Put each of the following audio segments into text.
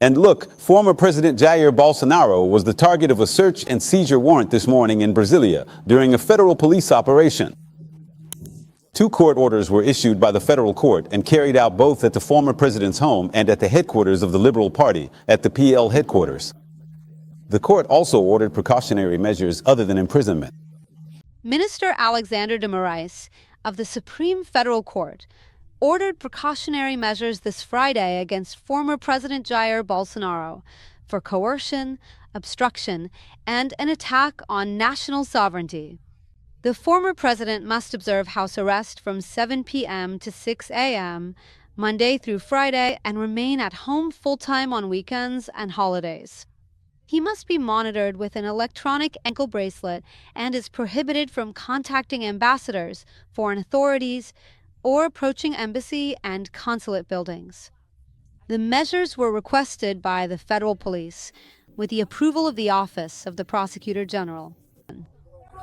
And look, former President Jair Bolsonaro was the target of a search and seizure warrant this morning in Brasilia during a federal police operation. 2 court orders were issued by the federal court and carried out both at the former president's home and at the headquarters of the Liberal Party at the PL headquarters. The court also ordered precautionary measures other than imprisonment. Minister Alexander de Moraes of the Supreme Federal Court ordered precautionary measures this Friday against former President Jair Bolsonaro for coercion, obstruction, and an attack on national sovereignty. The former president must observe house arrest from 7 p.m. to 6 a.m. Monday through Friday and remain at home full-time on weekends and holidays. He must be monitored with an electronic ankle bracelet and is prohibited from contacting ambassadors, foreign authorities, or approaching embassy and consulate buildings. The measures were requested by the federal police with the approval of the Office of the Prosecutor General.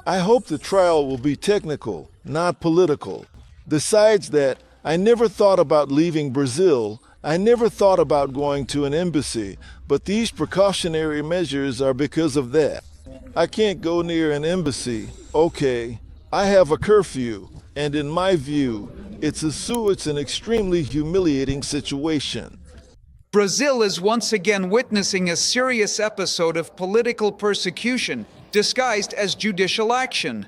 I hope the trial will be technical, not political. Besides that, I never thought about leaving Brazil. I never thought about going to an embassy, but these precautionary measures are because of that. I can't go near an embassy. Okay, I have a curfew, and in my view, it's an extremely humiliating situation. Brazil is once again witnessing a serious episode of political persecution disguised as judicial action.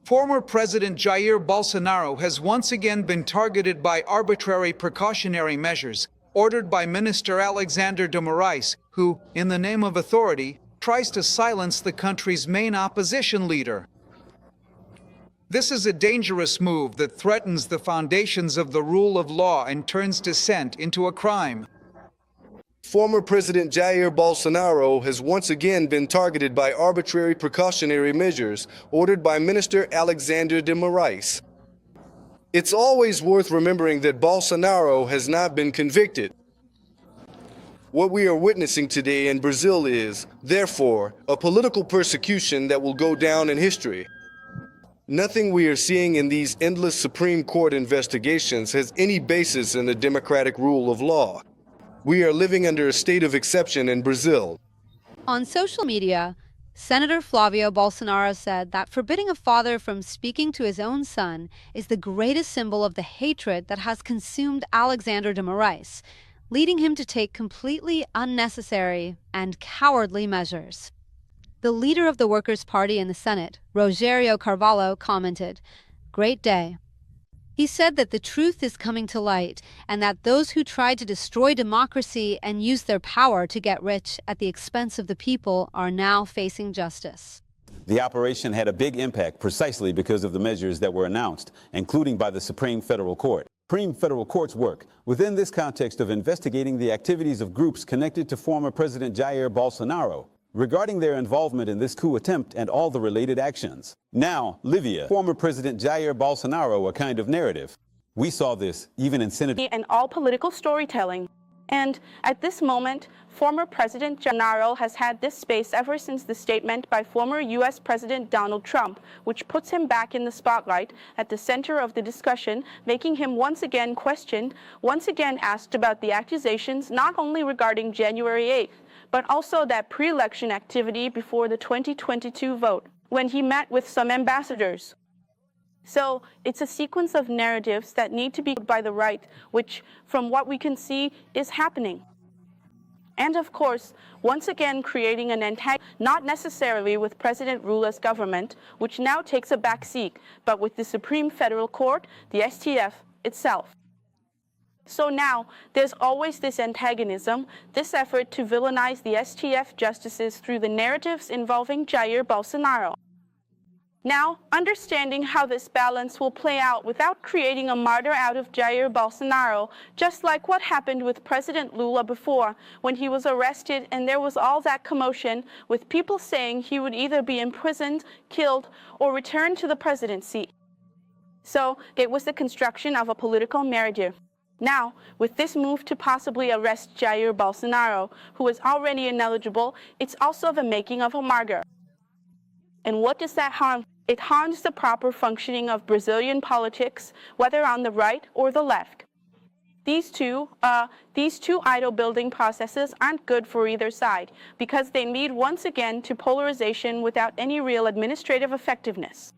Former President Jair Bolsonaro has once again been targeted by arbitrary precautionary measures ordered by Minister Alexander de Moraes, who, in the name of authority, tries to silence the country's main opposition leader. This is a dangerous move that threatens the foundations of the rule of law and turns dissent into a crime. Former President Jair Bolsonaro has once again been targeted by arbitrary precautionary measures ordered by Minister Alexander de Moraes. It's always worth remembering that Bolsonaro has not been convicted. What we are witnessing today in Brazil is, therefore, a political persecution that will go down in history. Nothing we are seeing in these endless Supreme Court investigations has any basis in the democratic rule of law. We are living under a state of exception in Brazil. On social media, Senator Flavio Bolsonaro said that forbidding a father from speaking to his own son is the greatest symbol of the hatred that has consumed Alexander de Moraes, leading him to take completely unnecessary and cowardly measures. The leader of the Workers' Party in the Senate, Rogério Carvalho, commented, "Great day." He said that the truth is coming to light and that those who tried to destroy democracy and use their power to get rich at the expense of the people are now facing justice. The operation had a big impact precisely because of the measures that were announced, including by the Supreme Federal Court. Supreme Federal Court's work within this context of investigating the activities of groups connected to former President Jair Bolsonaro regarding their involvement in this coup attempt and all the related actions. Now, Livia, former President Jair Bolsonaro, a kind of narrative. We saw this even in Senator and all political storytelling. And at this moment, former President Bolsonaro has had this space ever since the statement by former U.S. President Donald Trump, which puts him back in the spotlight at the center of the discussion, making him once again questioned, once again asked about the accusations not only regarding January 8th, but also that pre-election activity before the 2022 vote, when he met with some ambassadors. So it's a sequence of narratives that need to be by the right, which, from what we can see, is happening. And of course, once again creating an antagonism, not necessarily with President Lula's government, which now takes a back seat, but with the Supreme Federal Court, the STF itself. So now, there's always this antagonism, this effort to villainize the STF justices through the narratives involving Jair Bolsonaro. Now, understanding how this balance will play out without creating a martyr out of Jair Bolsonaro, just like what happened with President Lula before, when he was arrested and there was all that commotion with people saying he would either be imprisoned, killed, or returned to the presidency. So, it was the construction of a political narrative. Now, with this move to possibly arrest Jair Bolsonaro, who is already ineligible, it's also the making of a martyr. And what does that harm? It harms the proper functioning of Brazilian politics, whether on the right or the left. These two idle building processes aren't good for either side because they lead once again to polarization without any real administrative effectiveness.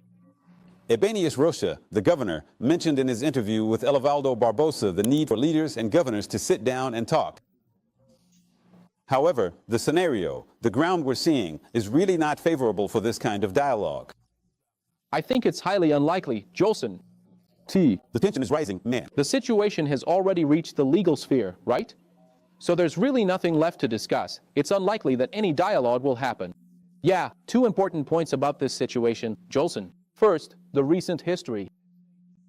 Ebeneus Rocha, the governor, mentioned in his interview with Elivaldo Barbosa the need for leaders and governors to sit down and talk. However, the scenario, the ground we're seeing, is really not favorable for this kind of dialogue. I think it's highly unlikely, Jolson. The tension is rising, man. The situation has already reached the legal sphere, right? So there's really nothing left to discuss. It's unlikely that any dialogue will happen. Yeah, two important points about this situation, Jolson. First, the recent history.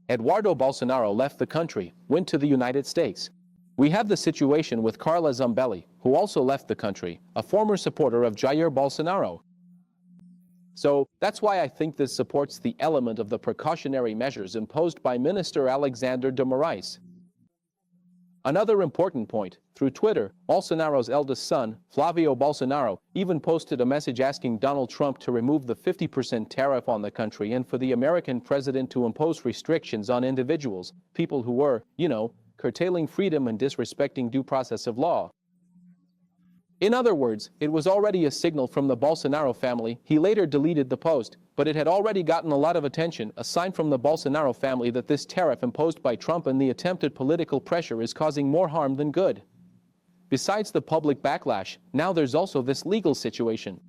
Eduardo Bolsonaro left the country, went to the United States. We have the situation with Carla Zambelli, who also left the country, a former supporter of Jair Bolsonaro. So that's why I think this supports the element of the precautionary measures imposed by Minister Alexander de Moraes. Another important point, through Twitter, Bolsonaro's eldest son, Flavio Bolsonaro, even posted a message asking Donald Trump to remove the 50% tariff on the country and for the American president to impose restrictions on individuals, people who were, curtailing freedom and disrespecting due process of law. In other words, it was already a signal from the Bolsonaro family. He later deleted the post, but it had already gotten a lot of attention, a sign from the Bolsonaro family that this tariff imposed by Trump and the attempted political pressure is causing more harm than good. Besides the public backlash, now there's also this legal situation.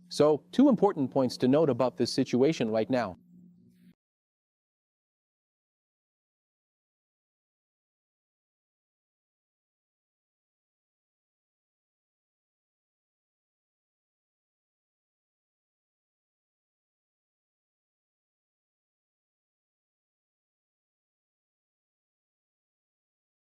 So, two important points to note about this situation right now.